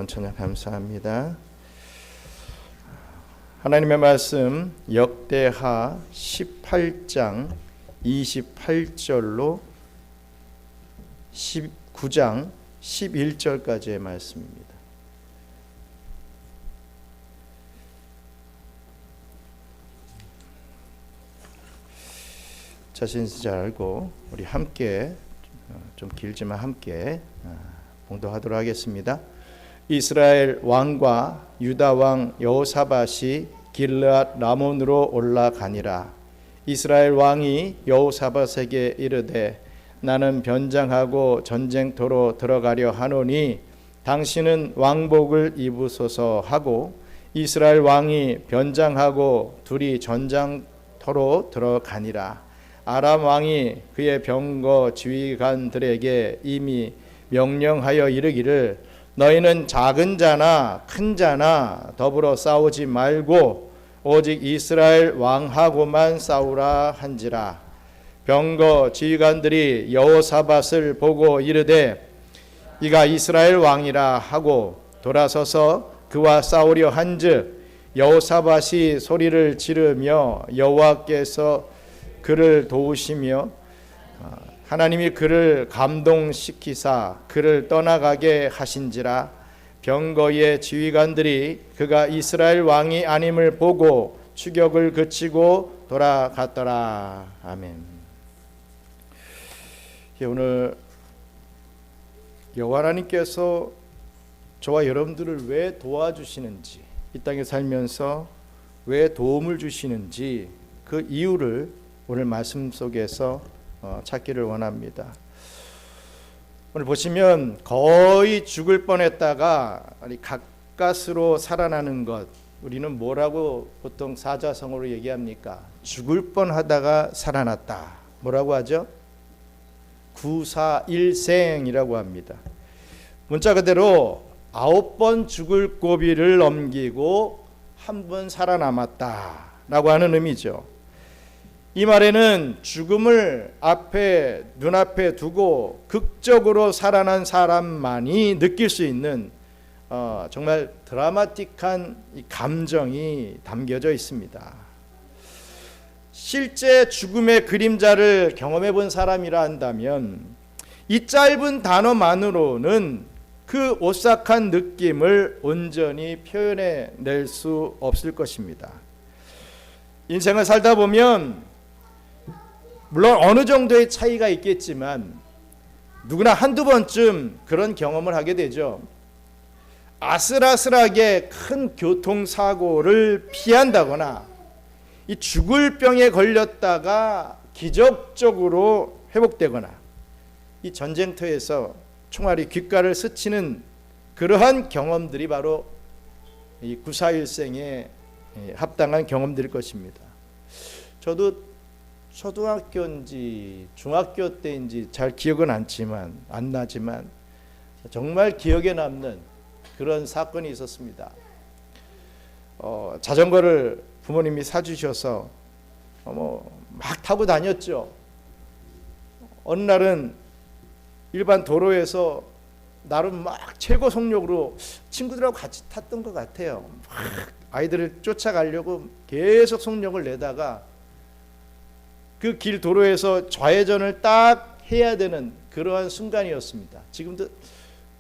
은혜로운 찬양 감사합니다. 하나님의 말씀 역대하 18장 28절로 19장 11절까지의 말씀입니다. 자신있이 잘 알고 우리 함께 좀 길지만 함께 봉독하도록 하겠습니다. 이스라엘 왕과 유다 왕 여호사밧이 길르앗 라몬으로 올라가니라. 이스라엘 왕이 여호사밧에게 이르되 나는 변장하고 전쟁터로 들어가려 하노니 당신은 왕복을 입으소서 하고 이스라엘 왕이 변장하고 둘이 전장터로 들어가니라. 아람 왕이 그의 병거 지휘관들에게 이미 명령하여 이르기를 너희는 작은 자나 큰 자나 더불어 싸우지 말고 오직 이스라엘 왕하고만 싸우라 한지라. 병거 지휘관들이 여호사밧을 보고 이르되 이가 이스라엘 왕이라 하고 돌아서서 그와 싸우려 한즉 여호사밧이 소리를 지르며 여호와께서 그를 도우시며 하나님이 그를 감동시키사 그를 떠나가게 하신지라. 병거의 지휘관들이 그가 이스라엘 왕이 아님을 보고 추격을 그치고 돌아갔더라. 아멘. 오늘 여호와 하나님께서 저와 여러분들을 왜 도와주시는지, 이 땅에 살면서 왜 도움을 주시는지 그 이유를 오늘 말씀 속에서 찾기를 원합니다. 오늘 보시면 거의 죽을 뻔했다가 가까스로 살아나는 것, 우리는 뭐라고 보통 사자성어로 얘기합니까? 죽을 뻔하다가 살아났다. 뭐라고 하죠? 구사일생이라고 합니다. 문자 그대로 9번 죽을 고비를 넘기고 한 번 살아남았다라고 하는 의미죠. 이 말에는 죽음을 눈앞에 두고 극적으로 살아난 사람만이 느낄 수 있는 정말 드라마틱한 감정이 담겨져 있습니다. 실제 죽음의 그림자를 경험해 본 사람이라 한다면 이 짧은 단어만으로는 그 오싹한 느낌을 온전히 표현해 낼 수 없을 것입니다. 인생을 살다 보면 물론 어느 정도의 차이가 있겠지만 누구나 한두 번쯤 그런 경험을 하게 되죠. 아슬아슬하게 큰 교통사고를 피한다거나 이 죽을 병에 걸렸다가 기적적으로 회복되거나 이 전쟁터에서 총알이 귓가를 스치는 그러한 경험들이 바로 이 구사일생에 합당한 경험들일 것입니다. 저도 초등학교인지 중학교 때인지 잘 기억은 안 나지만 정말 기억에 남는 그런 사건이 있었습니다. 자전거를 부모님이 사주셔서 막 타고 다녔죠. 어느 날은 일반 도로에서 나름 막 최고 속력으로 친구들하고 같이 탔던 것 같아요. 아이들을 쫓아가려고 계속 속력을 내다가 그 길 도로에서 좌회전을 딱 해야 되는 그러한 순간이었습니다. 지금도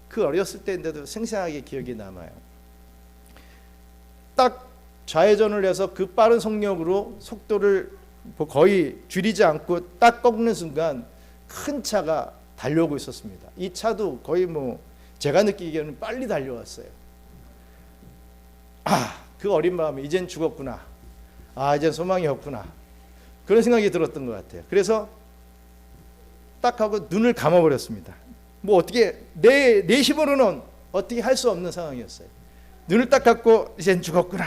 그 어렸을 때인데도 생생하게 기억이 남아요. 딱 좌회전을 해서 그 빠른 속력으로 속도를 거의 줄이지 않고 딱 꺾는 순간 큰 차가 달려오고 있었습니다. 이 차도 거의 제가 느끼기에는 빨리 달려왔어요. 그 어린 마음에 이젠 죽었구나. 이젠 소망이 없구나. 그런 생각이 들었던 것 같아요. 그래서 딱 하고 눈을 감아버렸습니다. 어떻게 내 힘으로는 어떻게 할 수 없는 상황이었어요. 눈을 딱 감고 이젠 죽었구나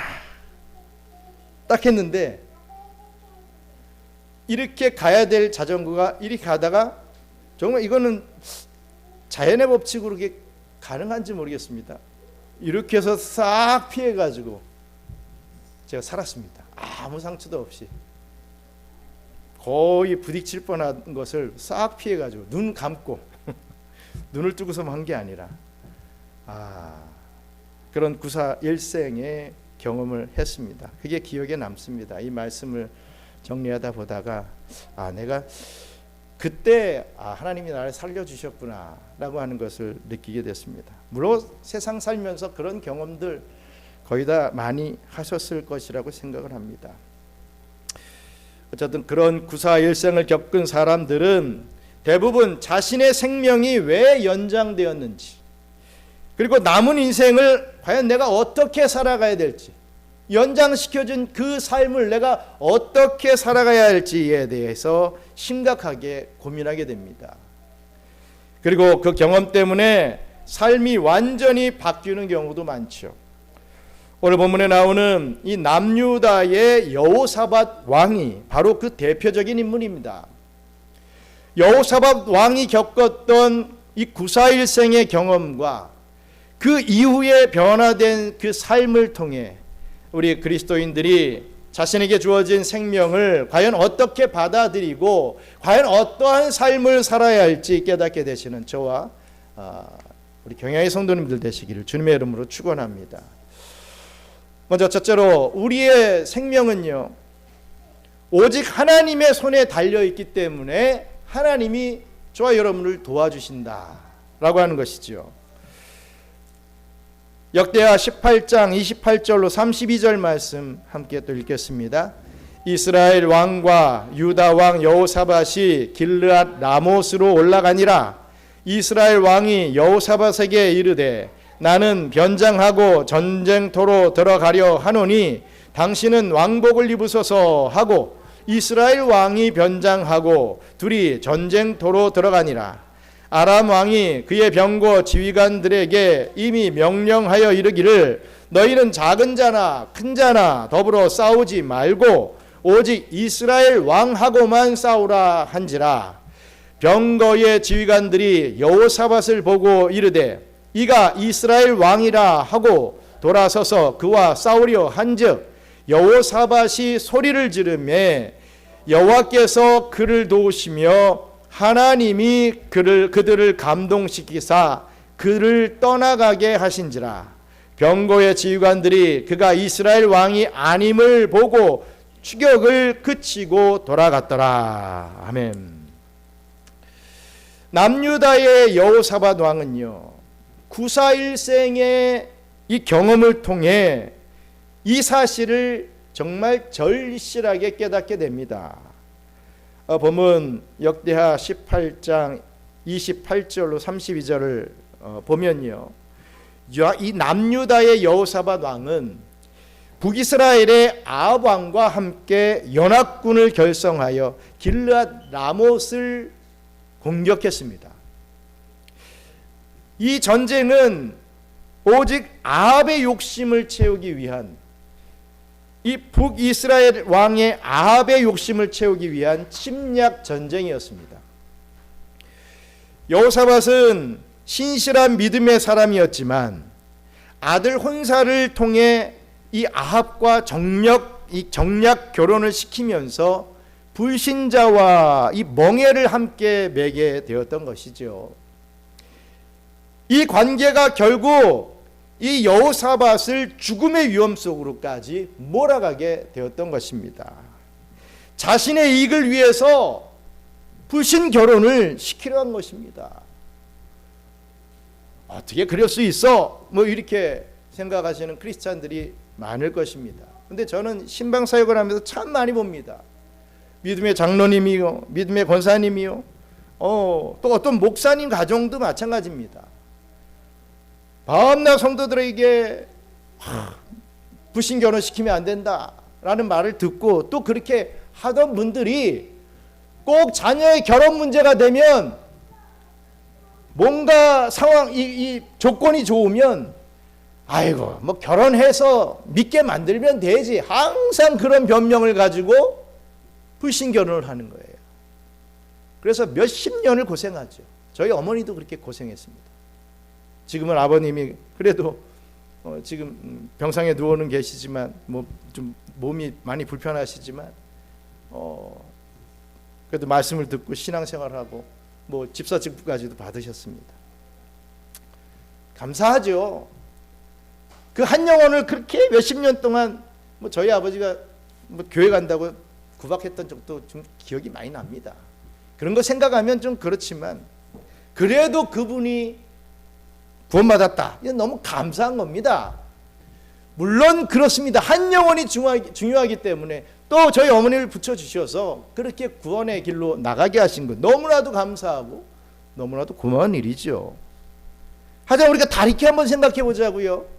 딱 했는데 이렇게 가야 될 자전거가 이렇게 가다가 정말 이거는 자연의 법칙으로 이게 가능한지 모르겠습니다. 이렇게 해서 싹 피해가지고 제가 살았습니다. 아무 상처도 없이. 거의 부딪힐 뻔한 것을 싹 피해가지고 눈 감고 눈을 뜨고서만 한 게 아니라 그런 구사 일생의 경험을 했습니다. 그게 기억에 남습니다. 이 말씀을 정리하다 보다가 내가 그때 하나님이 나를 살려주셨구나 라고 하는 것을 느끼게 됐습니다. 물론 세상 살면서 그런 경험들 거의 다 많이 하셨을 것이라고 생각을 합니다. 어쨌든 그런 구사 일생을 겪은 사람들은 대부분 자신의 생명이 왜 연장되었는지, 그리고 남은 인생을 과연 내가 어떻게 살아가야 될지, 연장시켜준 그 삶을 내가 어떻게 살아가야 할지에 대해서 심각하게 고민하게 됩니다. 그리고 그 경험 때문에 삶이 완전히 바뀌는 경우도 많죠. 오늘 본문에 나오는 이 남유다의 여호사밧 왕이 바로 그 대표적인 인물입니다. 여호사밧 왕이 겪었던 이 구사일생의 경험과 그 이후에 변화된 그 삶을 통해 우리 그리스도인들이 자신에게 주어진 생명을 과연 어떻게 받아들이고 과연 어떠한 삶을 살아야 할지 깨닫게 되시는 저와 우리 경야의 성도님들 되시기를 주님의 이름으로 축원합니다. 먼저 첫째로 우리의 생명은요, 오직 하나님의 손에 달려있기 때문에 하나님이 저와 여러분을 도와주신다라고 하는 것이죠. 역대하 18장 28절로 32절 말씀 함께 또 읽겠습니다. 이스라엘 왕과 유다 왕 여호사밧이 길르앗 라못으로 올라가니라. 이스라엘 왕이 여호사밧에게 이르되 나는 변장하고 전쟁터로 들어가려 하노니 당신은 왕복을 입으소서 하고 이스라엘 왕이 변장하고 둘이 전쟁터로 들어가니라. 아람 왕이 그의 병거 지휘관들에게 이미 명령하여 이르기를 너희는 작은 자나 큰 자나 더불어 싸우지 말고 오직 이스라엘 왕하고만 싸우라 한지라. 병거의 지휘관들이 여호사밧을 보고 이르되 이가 이스라엘 왕이라 하고 돌아서서 그와 싸우려 한즉 여호사밧이 소리를 지르매 여호와께서 그를 도우시며 하나님이 그들을 감동시키사 그를 떠나가게 하신지라. 병거의 지휘관들이 그가 이스라엘 왕이 아님을 보고 추격을 그치고 돌아갔더라. 아멘. 남유다의 여호사밧 왕은요, 구사일생의 이 경험을 통해 이 사실을 정말 절실하게 깨닫게 됩니다. 보면 역대하 18장 28절로 32절을 보면요, 이 남유다의 여호사밧 왕은 북이스라엘의 아합 왕과 함께 연합군을 결성하여 길르앗 라못을 공격했습니다. 이 전쟁은 오직 아합의 욕심을 채우기 위한, 이 북이스라엘 왕의 아합의 욕심을 채우기 위한 침략 전쟁이었습니다. 여호사밧은 신실한 믿음의 사람이었지만 아들 혼사를 통해 이 아합과 정략 결혼을 시키면서 불신자와 이 멍에를 함께 매게 되었던 것이죠. 이 관계가 결국 이 여호사밧을 죽음의 위험 속으로까지 몰아가게 되었던 것입니다. 자신의 이익을 위해서 불신 결혼을 시키려 한 것입니다. 어떻게 그럴 수 있어? 이렇게 생각하시는 크리스찬들이 많을 것입니다. 근데 저는 신방 사역을 하면서 참 많이 봅니다. 믿음의 장로님이요, 믿음의 권사님이요, 또 어떤 목사님 가정도 마찬가지입니다. 밤낮 성도들에게 불신 결혼시키면 안 된다라는 말을 듣고 또 그렇게 하던 분들이 꼭 자녀의 결혼 문제가 되면 뭔가 이 조건이 좋으면 아이고 결혼해서 믿게 만들면 되지, 항상 그런 변명을 가지고 불신 결혼을 하는 거예요. 그래서 몇십 년을 고생하죠. 저희 어머니도 그렇게 고생했습니다. 지금은 아버님이 그래도 지금 병상에 누워는 계시지만 좀 몸이 많이 불편하시지만 그래도 말씀을 듣고 신앙생활하고 집사직부까지도 받으셨습니다. 감사하죠. 그 한 영혼을 그렇게 몇십 년 동안 뭐 저희 아버지가 뭐 교회 간다고 구박했던 적도 좀 기억이 많이 납니다. 그런 거 생각하면 좀 그렇지만 그래도 그분이 구원받았다. 이건 너무 감사한 겁니다. 물론 그렇습니다. 한 영혼이 중요하기 때문에 또 저희 어머니를 붙여주셔서 그렇게 구원의 길로 나가게 하신 것 너무나도 감사하고 너무나도 고마운 일이죠. 하지만 우리가 다르게 한번 생각해 보자고요.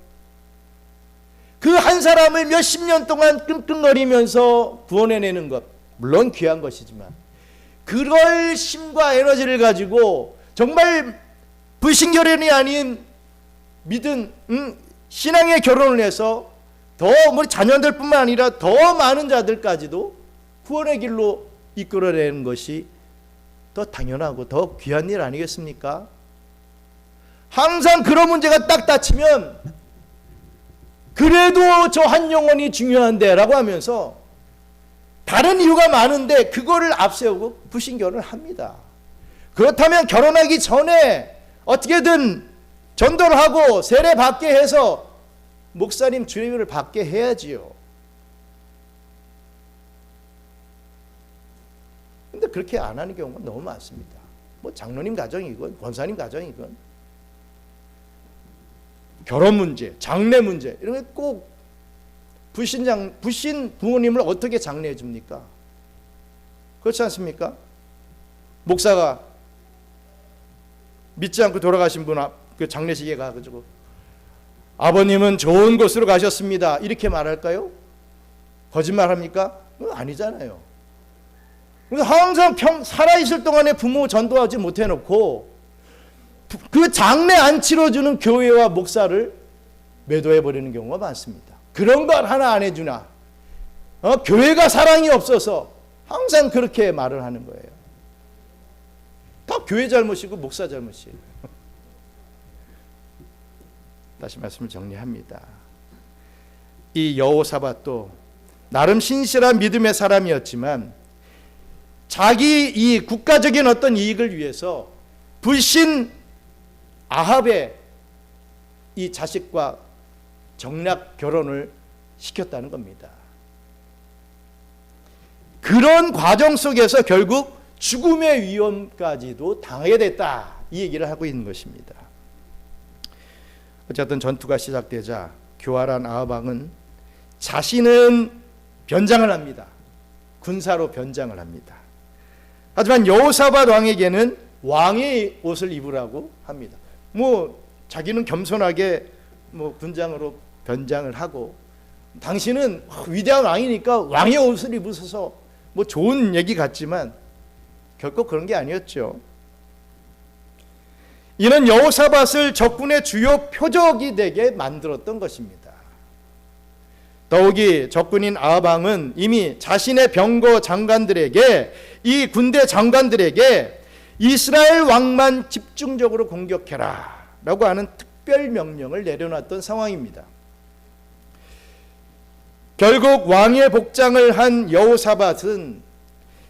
그 한 사람을 몇십 년 동안 끙끙거리면서 구원해내는 것 물론 귀한 것이지만 그럴 힘과 에너지를 가지고 정말 불신결혼이 아닌 믿은 신앙의 결혼을 해서 더 우리 자녀들뿐만 아니라 더 많은 자들까지도 구원의 길로 이끌어내는 것이 더 당연하고 더 귀한 일 아니겠습니까? 항상 그런 문제가 딱 닥치면 그래도 저 한 영혼이 중요한데 라고 하면서 다른 이유가 많은데 그거를 앞세우고 불신결혼을 합니다. 그렇다면 결혼하기 전에 어떻게든 전도를 하고 세례 받게 해서 목사님 주임을 받게 해야지요. 근데 그렇게 안 하는 경우가 너무 많습니다. 뭐 장로님 가정이건 권사님 가정이건 결혼 문제, 장례 문제 이런 게 꼭 불신 부모님을 어떻게 장례해 줍니까? 그렇지 않습니까? 목사가 믿지 않고 돌아가신 분 그 장례식에 가가지고 아버님은 좋은 곳으로 가셨습니다. 이렇게 말할까요? 거짓말합니까? 아니잖아요. 항상 살아있을 동안에 부모 전도하지 못해놓고 그 장례 안 치러주는 교회와 목사를 매도해버리는 경우가 많습니다. 그런 걸 하나 안 해주나? 교회가 사랑이 없어서 항상 그렇게 말을 하는 거예요. 다 교회 잘못이고 목사 잘못이에요. 다시 말씀을 정리합니다. 이 여호사밧도 나름 신실한 믿음의 사람이었지만 자기 이 국가적인 어떤 이익을 위해서 불신 아합의 이 자식과 정략 결혼을 시켰다는 겁니다. 그런 과정 속에서 결국 죽음의 위험까지도 당하게 됐다. 이 얘기를 하고 있는 것입니다. 어쨌든 전투가 시작되자 교활한 아합 왕은 자신은 변장을 합니다. 군사로 변장을 합니다. 하지만 여호사밧 왕에게는 왕의 옷을 입으라고 합니다. 뭐 자기는 겸손하게 뭐 군장으로 변장을 하고 당신은 위대한 왕이니까 왕의 옷을 입으셔서 뭐 좋은 얘기 같지만 결코 그런 게 아니었죠. 이는 여호사밧을 적군의 주요 표적이 되게 만들었던 것입니다. 더욱이 적군인 아합 왕은 이미 자신의 병거 장관들에게 이 군대 장관들에게 이스라엘 왕만 집중적으로 공격해라 라고 하는 특별 명령을 내려놨던 상황입니다. 결국 왕의 복장을 한 여호사밧은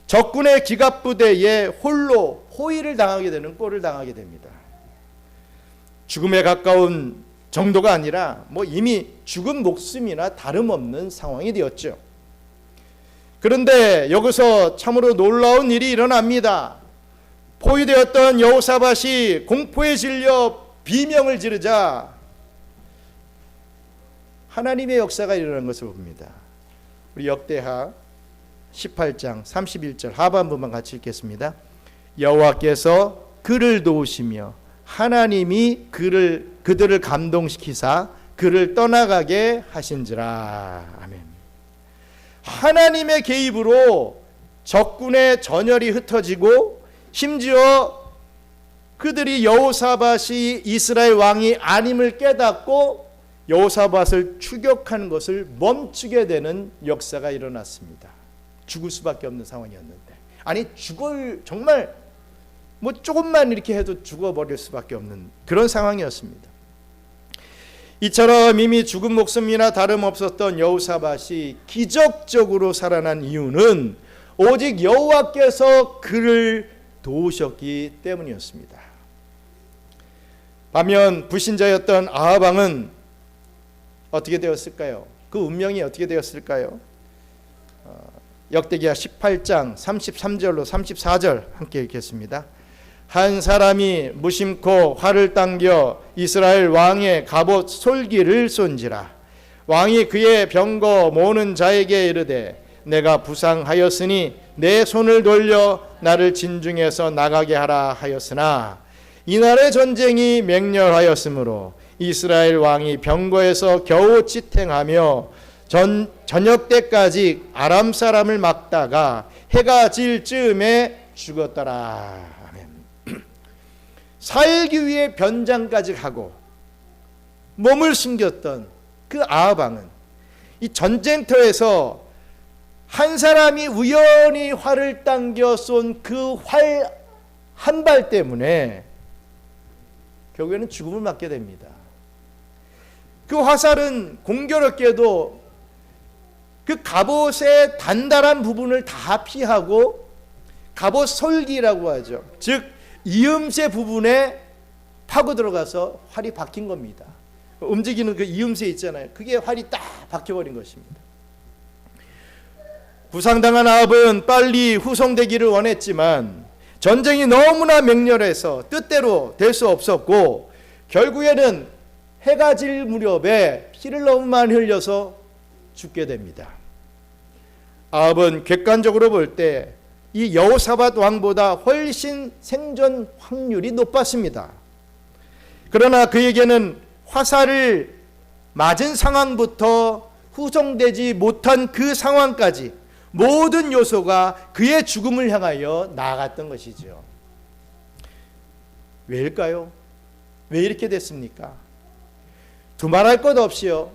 적군의 기갑부대에 홀로 호위를 당하게 되는 꼴을 당하게 됩니다. 죽음에 가까운 정도가 아니라 뭐 이미 죽은 목숨이나 다름없는 상황이 되었죠. 그런데 여기서 참으로 놀라운 일이 일어납니다. 포위되었던 여호사밧이 공포에 질려 비명을 지르자 하나님의 역사가 일어난 것을 봅니다. 우리 역대하 18장 31절 하반부만 같이 읽겠습니다. 여호와께서 그를 도우시며 하나님이 그들을 감동시키사 그를 떠나가게 하신지라. 아멘. 하나님의 개입으로 적군의 전열이 흩어지고 심지어 그들이 여호사밧이 이스라엘 왕이 아님을 깨닫고 여호사밧을 추격하는 것을 멈추게 되는 역사가 일어났습니다. 죽을 수밖에 없는 상황이었는데, 아니 죽을 정말 뭐 조금만 이렇게 해도 죽어버릴 수밖에 없는 그런 상황이었습니다. 이처럼 이미 죽은 목숨이나 다름없었던 여호사밧이 기적적으로 살아난 이유는 오직 여호와께서 그를 도우셨기 때문이었습니다. 반면 불신자였던 아합 왕은 어떻게 되었을까요? 그 운명이 어떻게 되었을까요? 역대기야 18장 33절로 34절 함께 읽겠습니다. 한 사람이 무심코 활을 당겨 이스라엘 왕의 갑옷 솔기를 쏜지라. 왕이 그의 병거 모는 자에게 이르되 내가 부상하였으니 내 손을 돌려 나를 진중에서 나가게 하라 하였으나 이날의 전쟁이 맹렬하였으므로 이스라엘 왕이 병거에서 겨우 지탱하며 저녁 때까지 아람 사람을 막다가 해가 질 즈음에 죽었더라. 아멘. 살기 위해 변장까지 하고 몸을 숨겼던 그 아합 왕은 이 전쟁터에서 한 사람이 우연히 활을 당겨 쏜 그 활 한 발 때문에 결국에는 죽음을 맞게 됩니다. 그 화살은 공교롭게도 그 갑옷의 단단한 부분을 다 피하고 갑옷 솔기라고 하죠. 즉 이음새 부분에 파고 들어가서 활이 박힌 겁니다. 움직이는 그 이음새 있잖아요. 그게 활이 딱 박혀버린 것입니다. 부상당한 아합은 빨리 후송되기를 원했지만 전쟁이 너무나 맹렬해서 뜻대로 될 수 없었고 결국에는 해가 질 무렵에 피를 너무 많이 흘려서 죽게 됩니다. 아합은 객관적으로 볼 때 이 여호사밧 왕보다 훨씬 생존 확률이 높았습니다. 그러나 그에게는 화살을 맞은 상황부터 후송되지 못한 그 상황까지 모든 요소가 그의 죽음을 향하여 나아갔던 것이죠. 왜일까요? 왜 이렇게 됐습니까? 두말할 것 없이요,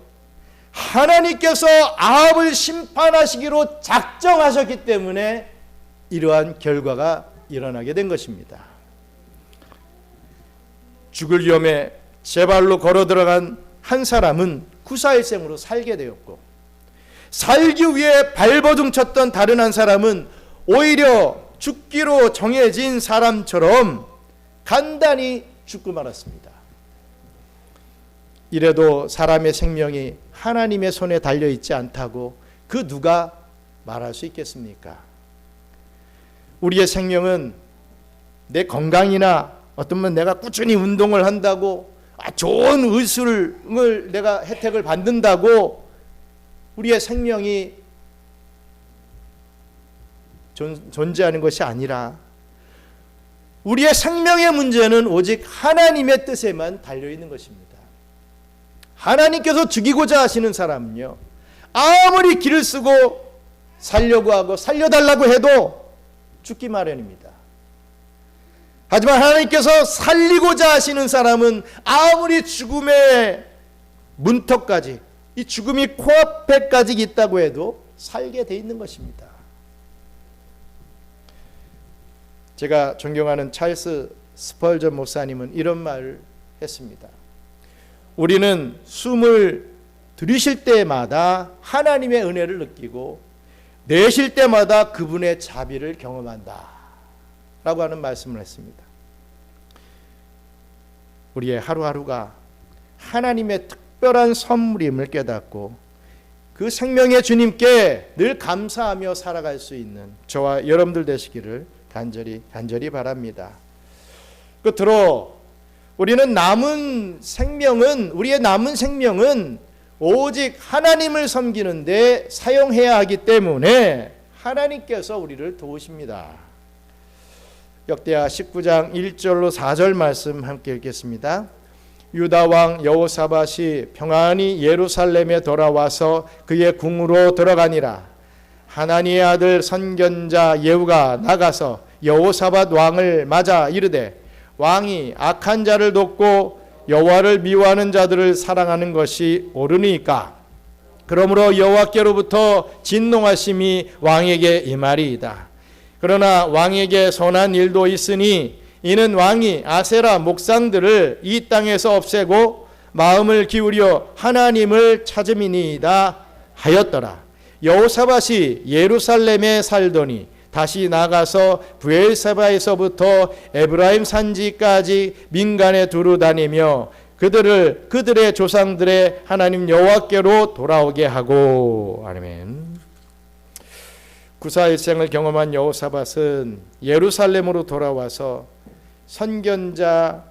하나님께서 아합을 심판하시기로 작정하셨기 때문에 이러한 결과가 일어나게 된 것입니다. 죽을 위험에 제 발로 걸어 들어간 한 사람은 구사일생으로 살게 되었고, 살기 위해 발버둥 쳤던 다른 한 사람은 오히려 죽기로 정해진 사람처럼 간단히 죽고 말았습니다. 이래도 사람의 생명이 하나님의 손에 달려있지 않다고 그 누가 말할 수 있겠습니까? 우리의 생명은 내 건강이나 어떤 내가 꾸준히 운동을 한다고 좋은 의술을 내가 혜택을 받는다고 우리의 생명이 존재하는 것이 아니라 우리의 생명의 문제는 오직 하나님의 뜻에만 달려있는 것입니다. 하나님께서 죽이고자 하시는 사람은요, 아무리 길을 쓰고 살려고 하고 살려달라고 해도 죽기 마련입니다. 하지만 하나님께서 살리고자 하시는 사람은 아무리 죽음의 문턱까지, 이 죽음이 코앞에까지 있다고 해도 살게 돼 있는 것입니다. 제가 존경하는 찰스 스펄전 목사님은 이런 말을 했습니다. 우리는 숨을 들이쉴 때마다 하나님의 은혜를 느끼고 내쉴 때마다 그분의 자비를 경험한다 라고 하는 말씀을 했습니다. 우리의 하루하루가 하나님의 특별한 선물임을 깨닫고 그 생명의 주님께 늘 감사하며 살아갈 수 있는 저와 여러분들 되시기를 간절히 바랍니다. 끝으로 우리의 남은 생명은 오직 하나님을 섬기는 데 사용해야 하기 때문에 하나님께서 우리를 도우십니다. 역대하 19장 1절로 4절 말씀 함께 읽겠습니다. 유다 왕 여호사밧이 평안히 예루살렘에 돌아와서 그의 궁으로 들어가니라. 하나니의 아들 선견자 예후가 나가서 여호사밧 왕을 맞아 이르되 왕이 악한 자를 돕고 여호와를 미워하는 자들을 사랑하는 것이 옳으니까 그러므로 여호와께로부터 진노하심이 왕에게 임하리이다. 그러나 왕에게 선한 일도 있으니 이는 왕이 아세라 목상들을 이 땅에서 없애고 마음을 기울여 하나님을 찾음이니이다 하였더라. 여호사밧이 예루살렘에 살더니 다시 나가서 브엘세바에서부터 에브라임 산지까지 민간에 두루 다니며 그들의 조상들의 하나님 여호와께로 돌아오게 하고. 아멘. 구사일생을 경험한 여호사밧은 예루살렘으로 돌아와서 선견자,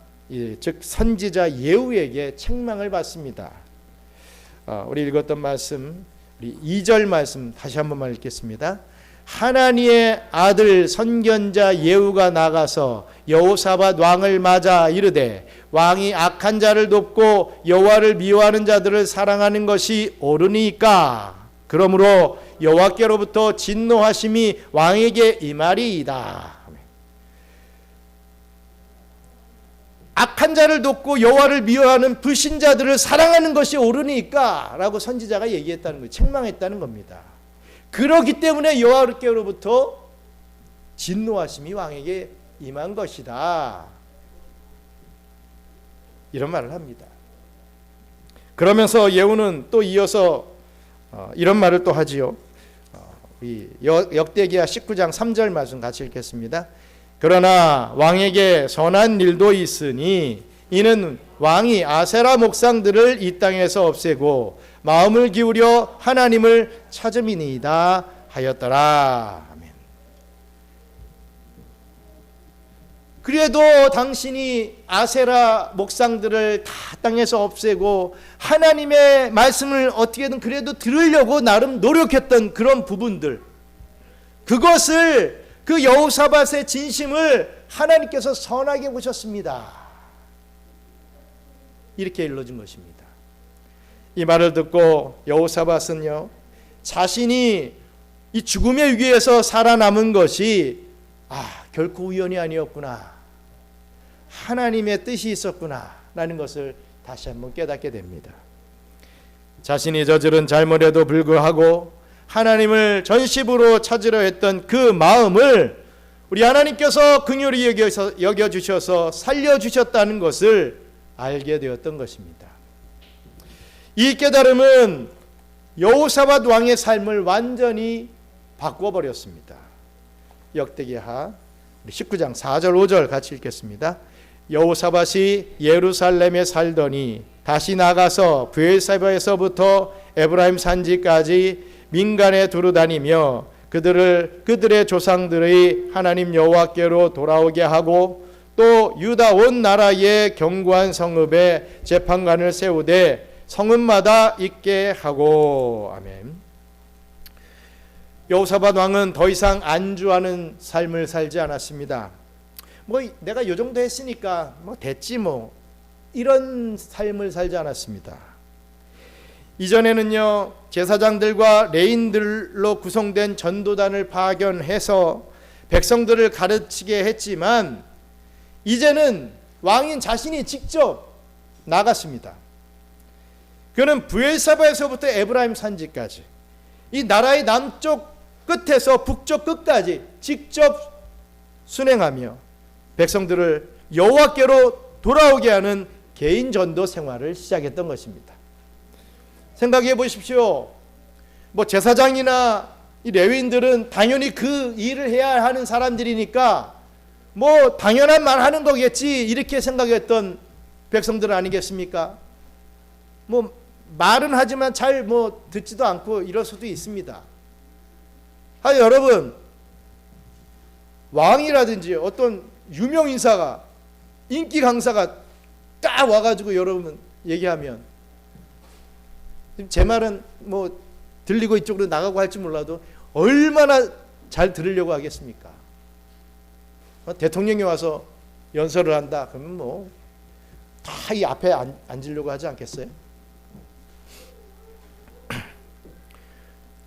즉 선지자 예후에게 책망을 받습니다. 우리 읽었던 말씀, 우리 2절 말씀 다시 한 번만 읽겠습니다. 하나니의 아들 선견자 예후가 나가서 여호사밧 왕을 맞아 이르되 왕이 악한 자를 돕고 여호와를 미워하는 자들을 사랑하는 것이 옳으니까 그러므로 여호와께로부터 진노하심이 왕에게 임하리이다. 악한 자를 돕고 여호와를 미워하는 불신자들을 사랑하는 것이 옳으니까 라고 선지자가 얘기했다는 거예요. 책망했다는 겁니다. 그렇기 때문에 여호와께로부터 진노하심이 왕에게 임한 것이다. 이런 말을 합니다. 그러면서 예후는 또 이어서 이런 말을 또 하지요. 역대기야 19장 3절 말씀 같이 읽겠습니다. 그러나 왕에게 선한 일도 있으니 이는 왕이 아세라 목상들을 이 땅에서 없애고 마음을 기울여 하나님을 찾음이니이다 하였더라. 아멘. 그래도 당신이 아세라 목상들을 다 땅에서 없애고 하나님의 말씀을 어떻게든 그래도 들으려고 나름 노력했던 그런 부분들, 그것을 그 여호사밧의 진심을 하나님께서 선하게 보셨습니다. 이렇게 일러준 것입니다. 이 말을 듣고 여호사밧은요, 자신이 이 죽음의 위기에서 살아남은 것이 결코 우연이 아니었구나, 하나님의 뜻이 있었구나 라는 것을 다시 한번 깨닫게 됩니다. 자신이 저지른 잘못에도 불구하고 하나님을 전심으로 찾으려 했던 그 마음을 우리 하나님께서 긍휼히 여겨주셔서 살려주셨다는 것을 알게 되었던 것입니다. 이 깨달음은 여호사밧 왕의 삶을 완전히 바꿔버렸습니다. 역대기하 19장 4절 5절 같이 읽겠습니다. 여호사밧이 예루살렘에 살더니 다시 나가서 브엘사바에서부터 에브라임 산지까지 민간에 두루다니며 그들의 조상들의 하나님 여호와께로 돌아오게 하고 또 유다 온 나라의 견고한 성읍에 재판관을 세우되 성읍마다 있게 하고. 아멘. 여호사밧 왕은 더 이상 안주하는 삶을 살지 않았습니다. 내가 요 정도 했으니까 됐지 이런 삶을 살지 않았습니다. 이전에는요, 제사장들과 레인들로 구성된 전도단을 파견해서 백성들을 가르치게 했지만 이제는 왕인 자신이 직접 나갔습니다. 그는 브엘사바에서부터 에브라임 산지까지 이 나라의 남쪽 끝에서 북쪽 끝까지 직접 순행하며 백성들을 여호와께로 돌아오게 하는 개인 전도 생활을 시작했던 것입니다. 생각해 보십시오. 제사장이나 이 레위인들은 당연히 그 일을 해야 하는 사람들이니까 당연한 말 하는 거겠지 이렇게 생각했던 백성들 아니겠습니까? 말은 하지만 잘 듣지도 않고 이럴 수도 있습니다. 여러분, 왕이라든지 어떤 유명 인사가, 인기 강사가 딱 와가지고 여러분 얘기하면, 제 말은 들리고 이쪽으로 나가고 할지 몰라도 얼마나 잘 들으려고 하겠습니까? 대통령이 와서 연설을 한다 그러면 다 이 앞에 앉으려고 하지 않겠어요?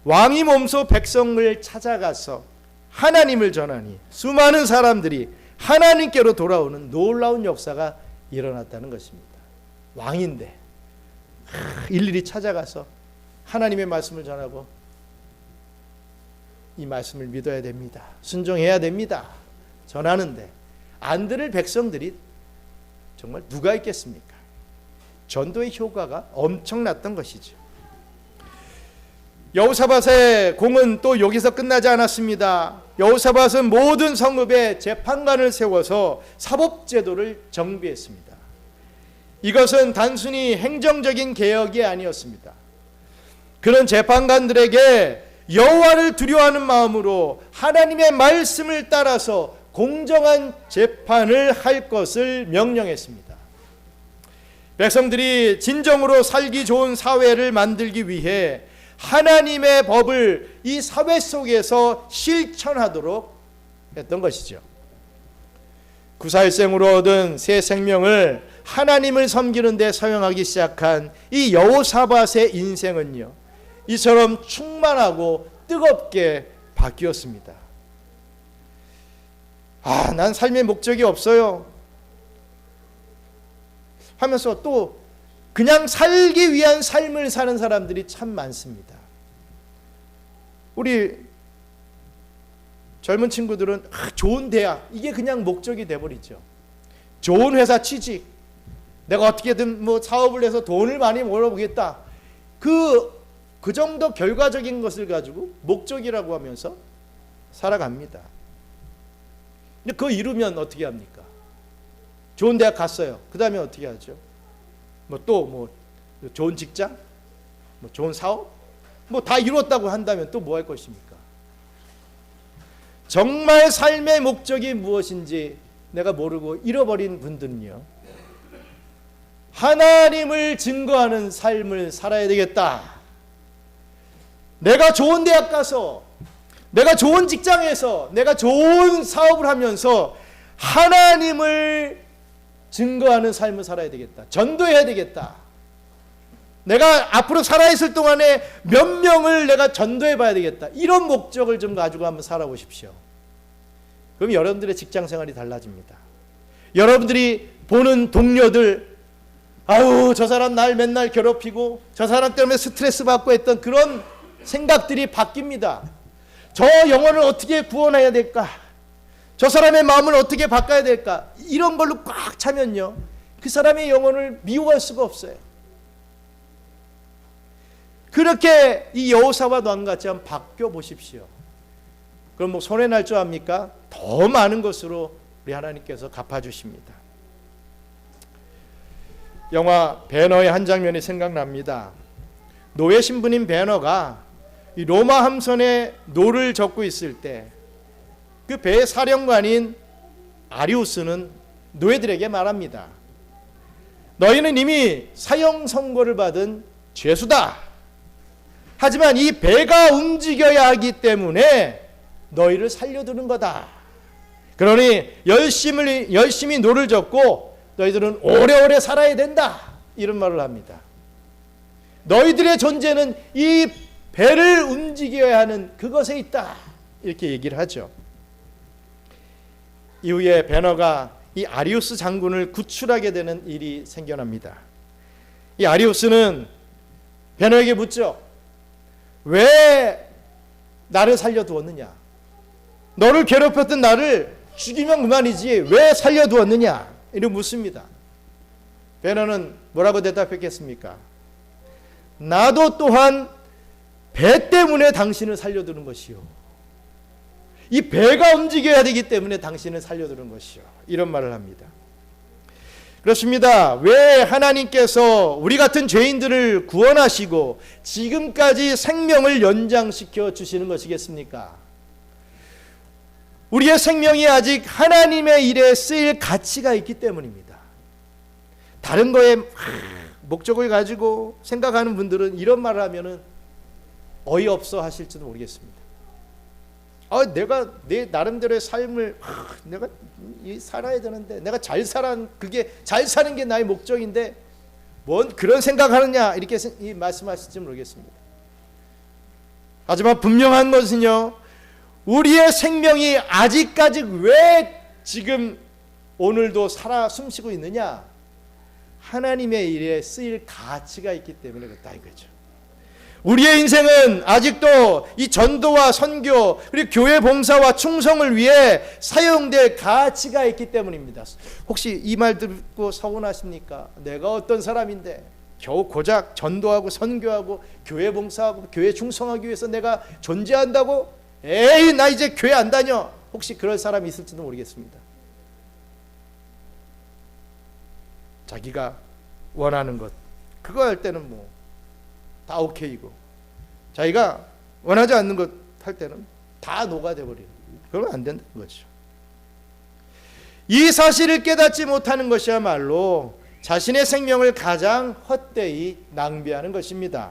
왕이 몸소 백성을 찾아가서 하나님을 전하니 수많은 사람들이 하나님께로 돌아오는 놀라운 역사가 일어났다는 것입니다. 왕인데 일일이 찾아가서 하나님의 말씀을 전하고 이 말씀을 믿어야 됩니다. 순종해야 됩니다. 전하는데 안 들을 백성들이 정말 누가 있겠습니까? 전도의 효과가 엄청났던 것이죠. 여호사밧의 공은 또 여기서 끝나지 않았습니다. 여호사밧은 모든 성읍에 재판관을 세워서 사법제도를 정비했습니다. 이것은 단순히 행정적인 개혁이 아니었습니다. 그는 재판관들에게 여호와를 두려워하는 마음으로 하나님의 말씀을 따라서 공정한 재판을 할 것을 명령했습니다. 백성들이 진정으로 살기 좋은 사회를 만들기 위해 하나님의 법을 이 사회 속에서 실천하도록 했던 것이죠. 구사일생으로 얻은 새 생명을 하나님을 섬기는 데 사용하기 시작한 이 여호사밧의 인생은요, 이처럼 충만하고 뜨겁게 바뀌었습니다. 난 삶의 목적이 없어요 하면서 또 그냥 살기 위한 삶을 사는 사람들이 참 많습니다. 우리 젊은 친구들은 좋은 대학, 이게 그냥 목적이 돼버리죠. 좋은 회사 취직, 내가 어떻게든 사업을 해서 돈을 많이 벌어보겠다, 그 정도 결과적인 것을 가지고 목적이라고 하면서 살아갑니다. 근데 그거 이루면 어떻게 합니까? 좋은 대학 갔어요. 그 다음에 어떻게 하죠? 좋은 직장, 좋은 사업, 다 이뤘다고 한다면 또 뭐 할 것입니까? 정말 삶의 목적이 무엇인지 내가 모르고 잃어버린 분들은요, 하나님을 증거하는 삶을 살아야 되겠다. 내가 좋은 대학 가서, 내가 좋은 직장에서, 내가 좋은 사업을 하면서 하나님을 증거하는 삶을 살아야 되겠다. 전도해야 되겠다. 내가 앞으로 살아있을 동안에 몇 명을 내가 전도해 봐야 되겠다. 이런 목적을 좀 가지고 한번 살아보십시오. 그럼 여러분들의 직장 생활이 달라집니다. 여러분들이 보는 동료들, 저 사람 날 맨날 괴롭히고 저 사람 때문에 스트레스 받고 했던 그런 생각들이 바뀝니다. 저 영혼을 어떻게 구원해야 될까? 저 사람의 마음을 어떻게 바꿔야 될까? 이런 걸로 꽉 차면요, 그 사람의 영혼을 미워할 수가 없어요. 그렇게 이 여호사밧 왕같이 한번 바뀌어 보십시오. 그럼 손해 날 줄 압니까? 더 많은 것으로 우리 하나님께서 갚아주십니다. 영화 배너의 한 장면이 생각납니다. 노예 신분인 배너가 이 로마 함선에 노를 젓고 있을 때 그 배의 사령관인 아리우스는 노예들에게 말합니다. 너희는 이미 사형 선고를 받은 죄수다. 하지만 이 배가 움직여야 하기 때문에 너희를 살려두는 거다. 그러니 열심히 노를 젓고 너희들은 오래오래 살아야 된다. 이런 말을 합니다. 너희들의 존재는 이 배를 움직여야 하는 그것에 있다. 이렇게 얘기를 하죠. 이후에 베너가 이 아리우스 장군을 구출하게 되는 일이 생겨납니다. 이 아리우스는 베너에게 묻죠. 왜 나를 살려두었느냐? 너를 괴롭혔던 나를 죽이면 그만이지 왜 살려두었느냐? 이렇게 묻습니다. 베너는 뭐라고 대답했겠습니까? 나도 또한 배 때문에 당신을 살려두는 것이요. 이 배가 움직여야 되기 때문에 당신을 살려두는 것이요. 이런 말을 합니다. 그렇습니다. 왜 하나님께서 우리 같은 죄인들을 구원하시고 지금까지 생명을 연장시켜 주시는 것이겠습니까? 우리의 생명이 아직 하나님의 일에 쓰일 가치가 있기 때문입니다. 다른 거에 목적을 가지고 생각하는 분들은 이런 말을 하면은 어이없어 하실지도 모르겠습니다. 내가 내 나름대로의 삶을 내가 살아야 되는데, 내가 잘 사는 게 나의 목적인데 뭔 그런 생각하느냐, 이렇게 말씀하실지 모르겠습니다. 하지만 분명한 것은요, 우리의 생명이 아직까지 왜 지금 오늘도 살아 숨쉬고 있느냐? 하나님의 일에 쓰일 가치가 있기 때문에 그렇다 이거죠. 우리의 인생은 아직도 이 전도와 선교 그리고 교회 봉사와 충성을 위해 사용될 가치가 있기 때문입니다. 혹시 이 말 듣고 서운하십니까? 내가 어떤 사람인데 겨우 고작 전도하고 선교하고 교회 봉사하고 교회 충성하기 위해서 내가 존재한다고? 에이, 나 이제 교회 안 다녀. 혹시 그럴 사람이 있을지도 모르겠습니다. 자기가 원하는 것, 그거 할 때는 뭐 다 오케이고, 자기가 원하지 않는 것 할 때는 다 노가 돼버리는, 그러면 안 된다는 거죠. 이 사실을 깨닫지 못하는 것이야말로 자신의 생명을 가장 헛되이 낭비하는 것입니다.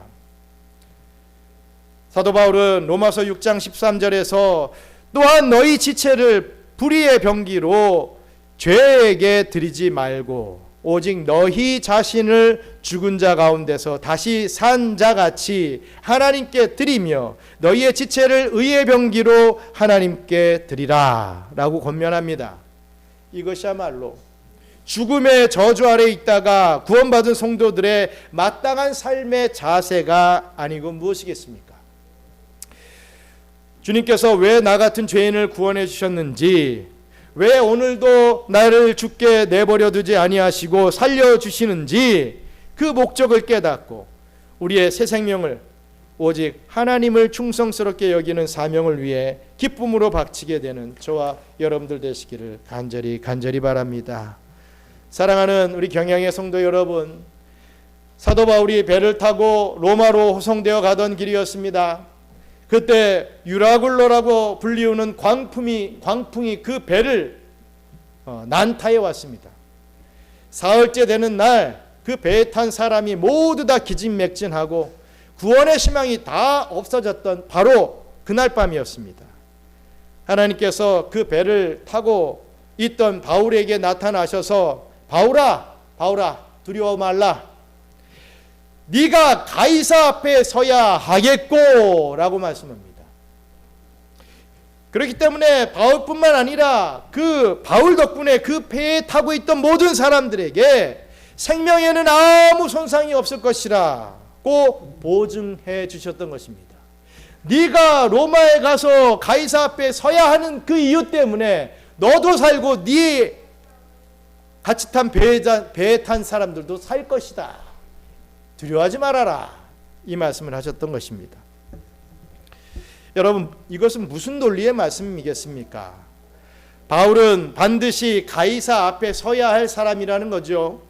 사도 바울은 로마서 6장 13절에서 또한 너희 지체를 불의의 병기로 죄에게 드리지 말고 오직 너희 자신을 죽은 자 가운데서 다시 산 자같이 하나님께 드리며 너희의 지체를 의의 병기로 하나님께 드리라 라고 권면합니다. 이것이야말로 죽음의 저주 아래 있다가 구원받은 성도들의 마땅한 삶의 자세가 아니고 무엇이겠습니까? 주님께서 왜 나 같은 죄인을 구원해 주셨는지, 왜 오늘도 나를 죽게 내버려 두지 아니하시고 살려주시는지 그 목적을 깨닫고 우리의 새 생명을 오직 하나님을 충성스럽게 여기는 사명을 위해 기쁨으로 바치게 되는 저와 여러분들 되시기를 간절히 바랍니다. 사랑하는 우리 경양의 성도 여러분, 사도 바울이 배를 타고 로마로 호송되어 가던 길이었습니다. 그때 유라굴로라고 불리우는 광풍이 그 배를 난타해 왔습니다. 사흘째 되는 날 그 배에 탄 사람이 모두 다 기진맥진하고 구원의 희망이 다 없어졌던 바로 그날 밤이었습니다. 하나님께서 그 배를 타고 있던 바울에게 나타나셔서 바울아 두려워 말라, 네가 가이사 앞에 서야 하겠고 라고 말씀합니다. 그렇기 때문에 바울뿐만 아니라 그 바울 덕분에 그 배에 타고 있던 모든 사람들에게 생명에는 아무 손상이 없을 것이라고 보증해 주셨던 것입니다. 네가 로마에 가서 가이사 앞에 서야 하는 그 이유 때문에 너도 살고 네 같이 탄 배에 탄 사람들도 살 것이다. 두려워하지 말아라. 이 말씀을 하셨던 것입니다. 여러분, 이것은 무슨 논리의 말씀이겠습니까? 바울은 반드시 가이사 앞에 서야 할 사람이라는 거죠.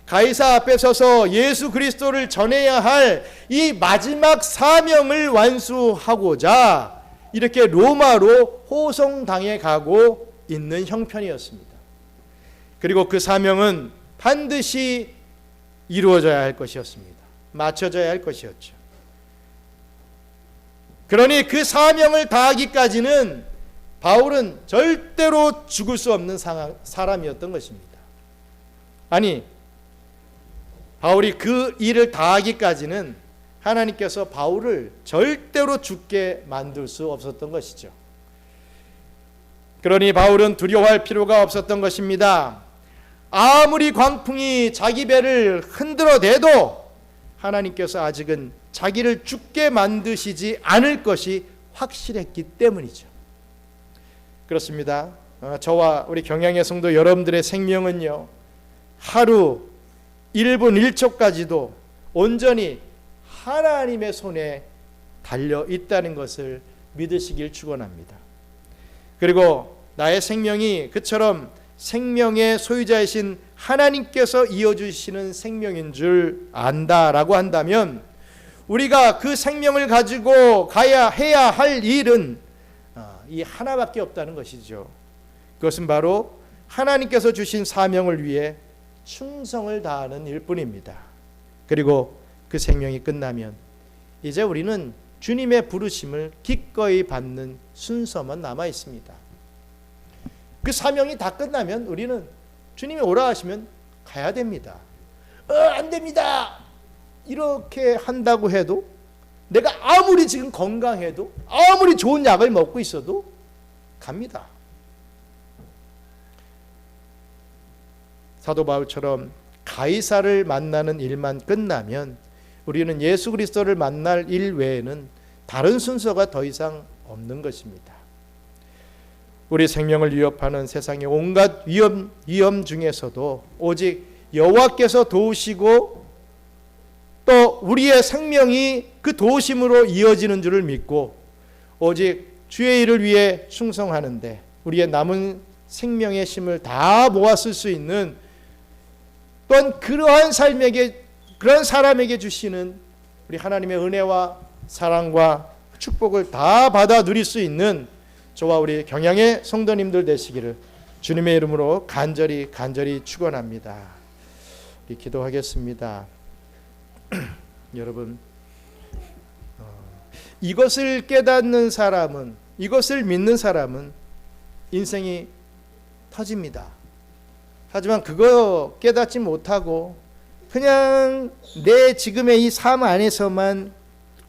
가이사 앞에 서서 예수 그리스도를 전해야 할 이 마지막 사명을 완수하고자 이렇게 로마로 호송당해 가고 있는 형편이었습니다. 그리고 그 사명은 반드시 이루어져야 할 것이었습니다. 맞춰져야 할 것이었죠. 그러니 그 사명을 다하기까지는 바울은 절대로 죽을 수 없는 사람이었던 것입니다. 아니, 바울이 그 일을 다하기까지는 하나님께서 바울을 절대로 죽게 만들 수 없었던 것이죠. 그러니 바울은 두려워할 필요가 없었던 것입니다. 아무리 광풍이 자기 배를 흔들어대도 하나님께서 아직은 자기를 죽게 만드시지 않을 것이 확실했기 때문이죠. 그렇습니다. 저와 우리 경양의 성도 여러분들의 생명은요, 하루 1분 1초까지도 온전히 하나님의 손에 달려 있다는 것을 믿으시길 축원합니다. 그리고 나의 생명이 그처럼 생명의 소유자이신 하나님께서 이어주시는 생명인 줄 안다라고 한다면 우리가 그 생명을 가지고 해야 할 일은 이 하나밖에 없다는 것이죠. 그것은 바로 하나님께서 주신 사명을 위해 충성을 다하는 일뿐입니다. 그리고 그 생명이 끝나면 이제 우리는 주님의 부르심을 기꺼이 받는 순서만 남아 있습니다. 그 사명이 다 끝나면 우리는 주님이 오라 하시면 가야 됩니다. 안 됩니다. 이렇게 한다고 해도, 내가 아무리 지금 건강해도, 아무리 좋은 약을 먹고 있어도 갑니다. 사도 바울처럼 가이사를 만나는 일만 끝나면 우리는 예수 그리스도를 만날 일 외에는 다른 순서가 더 이상 없는 것입니다. 우리 생명을 위협하는 세상의 온갖 위험 중에서도 오직 여호와께서 도우시고 또 우리의 생명이 그 도우심으로 이어지는 줄을 믿고 오직 주의 일을 위해 충성하는데 우리의 남은 생명의 힘을 다 모아 쓸 수 있는 또한 그러한 삶에게, 그런 사람에게 주시는 우리 하나님의 은혜와 사랑과 축복을 다 받아 누릴 수 있는 저와 우리 경양의 성도님들 되시기를 주님의 이름으로 간절히 축원합니다. 우리 기도하겠습니다. 여러분, 이것을 깨닫는 사람은, 이것을 믿는 사람은 인생이 터집니다. 하지만 그거 깨닫지 못하고 그냥 내 지금의 이 삶 안에서만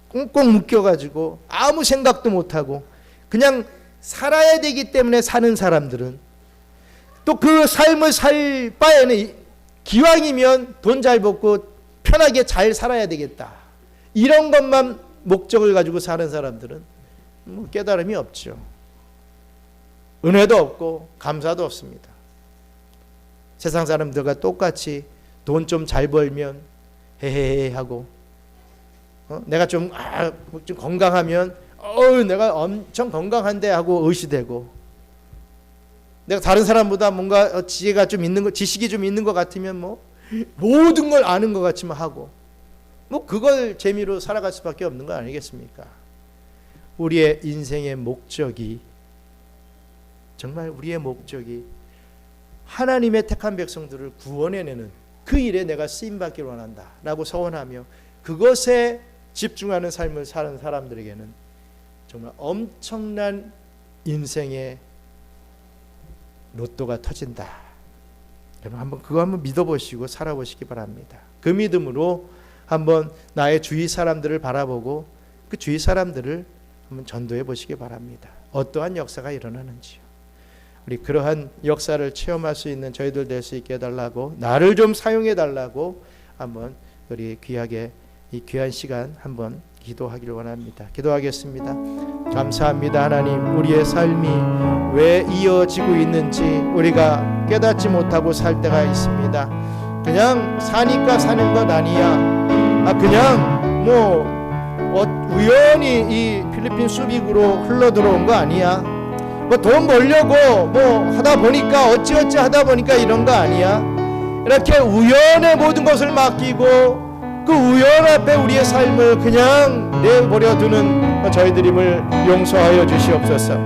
꽁꽁 묶여가지고 아무 생각도 못하고 그냥 살아야 되기 때문에 사는 사람들은, 또 그 삶을 살 바에는 기왕이면 돈 잘 벌고 편하게 잘 살아야 되겠다, 이런 것만 목적을 가지고 사는 사람들은 깨달음이 없죠. 은혜도 없고 감사도 없습니다. 세상 사람들과 똑같이 돈 좀 잘 벌면 헤헤헤 하고, 내가 좀 건강하면 내가 엄청 건강한데 하고 의시되고, 내가 다른 사람보다 뭔가 지혜가 좀 있는 거, 지식이 좀 있는 것 같으면 모든 걸 아는 것 같지만 하고, 그걸 재미로 살아갈 수밖에 없는 거 아니겠습니까? 우리의 인생의 목적이, 정말 우리의 목적이 하나님의 택한 백성들을 구원해내는 그 일에 내가 쓰임받기를 원한다 라고 서원하며 그것에 집중하는 삶을 사는 사람들에게는 정말 엄청난 인생의 로또가 터진다. 여러분 그거 한번 믿어보시고 살아보시기 바랍니다. 그 믿음으로 한번 나의 주위 사람들을 바라보고 그 주위 사람들을 한번 전도해 보시기 바랍니다. 어떠한 역사가 일어나는지요. 우리 그러한 역사를 체험할 수 있는 저희들 될 수 있게 해달라고, 나를 좀 사용해 달라고 한번 우리 귀하게 이 귀한 시간 한번 기도하기를 원합니다. 기도하겠습니다. 감사합니다. 하나님, 우리의 삶이 왜 이어지고 있는지 우리가 깨닫지 못하고 살 때가 있습니다. 그냥 사니까 사는 것 아니야. 그냥 우연히 이 필리핀 수빅으로 흘러들어온 거 아니야. 돈 벌려고 하다 보니까 어찌어찌 하다 보니까 이런 거 아니야. 이렇게 우연의 모든 것을 맡기고 그 우연 앞에 우리의 삶을 그냥 내버려 두는 저희들임을 용서하여 주시옵소서.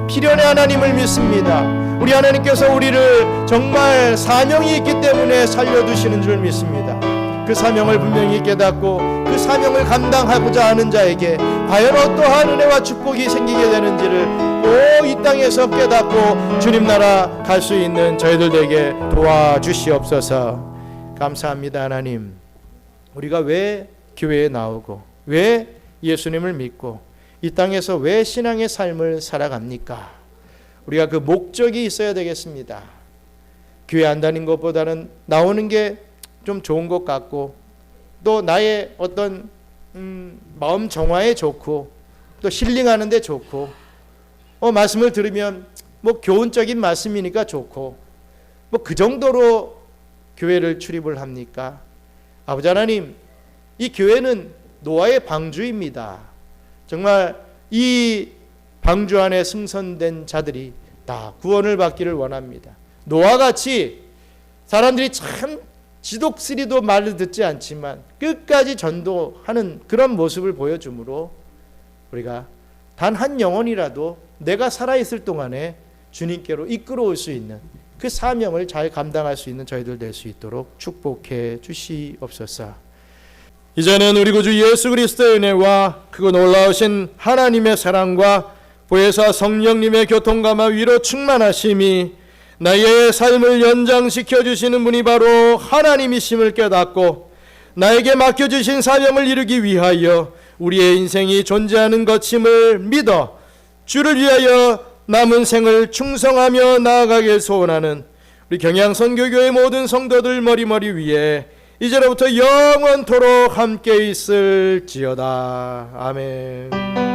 필연의 하나님을 믿습니다. 우리 하나님께서 우리를 정말 사명이 있기 때문에 살려두시는 줄 믿습니다. 그 사명을 분명히 깨닫고 그 사명을 감당하고자 하는 자에게 과연 어떠한 은혜와 축복이 생기게 되는지를 꼭 이 땅에서 깨닫고 주님 나라 갈 수 있는 저희들에게 도와주시옵소서. 감사합니다. 하나님, 우리가 왜 교회에 나오고 왜 예수님을 믿고 이 땅에서 왜 신앙의 삶을 살아갑니까? 우리가 그 목적이 있어야 되겠습니다. 교회 안 다닌 것보다는 나오는 게 좀 좋은 것 같고, 또 나의 어떤 마음 정화에 좋고, 또 힐링하는 데 좋고, 말씀을 들으면 교훈적인 말씀이니까 좋고, 그 정도로 교회를 출입을 합니까? 아버지 하나님, 이 교회는 노아의 방주입니다. 정말 이 방주 안에 승선된 자들이 다 구원을 받기를 원합니다. 노아같이 사람들이 참 지독스리도 말을 듣지 않지만 끝까지 전도하는 그런 모습을 보여주므로 우리가 단 한 영혼이라도 내가 살아있을 동안에 주님께로 이끌어올 수 있는 그 사명을 잘 감당할 수 있는 저희들 될 수 있도록 축복해 주시옵소서. 이제는 우리 구주 예수 그리스도의 은혜와 그거 놀라우신 하나님의 사랑과 보혜사 성령님의 교통감화 위로 충만하심이 나의 삶을 연장시켜 주시는 분이 바로 하나님이심을 깨닫고 나에게 맡겨주신 사명을 이루기 위하여 우리의 인생이 존재하는 것임을 믿어 주를 위하여 남은 생을 충성하며 나아가길 소원하는 우리 경양선교교회 모든 성도들 머리머리 위에 이제로부터 영원토록 함께 있을지어다. 아멘.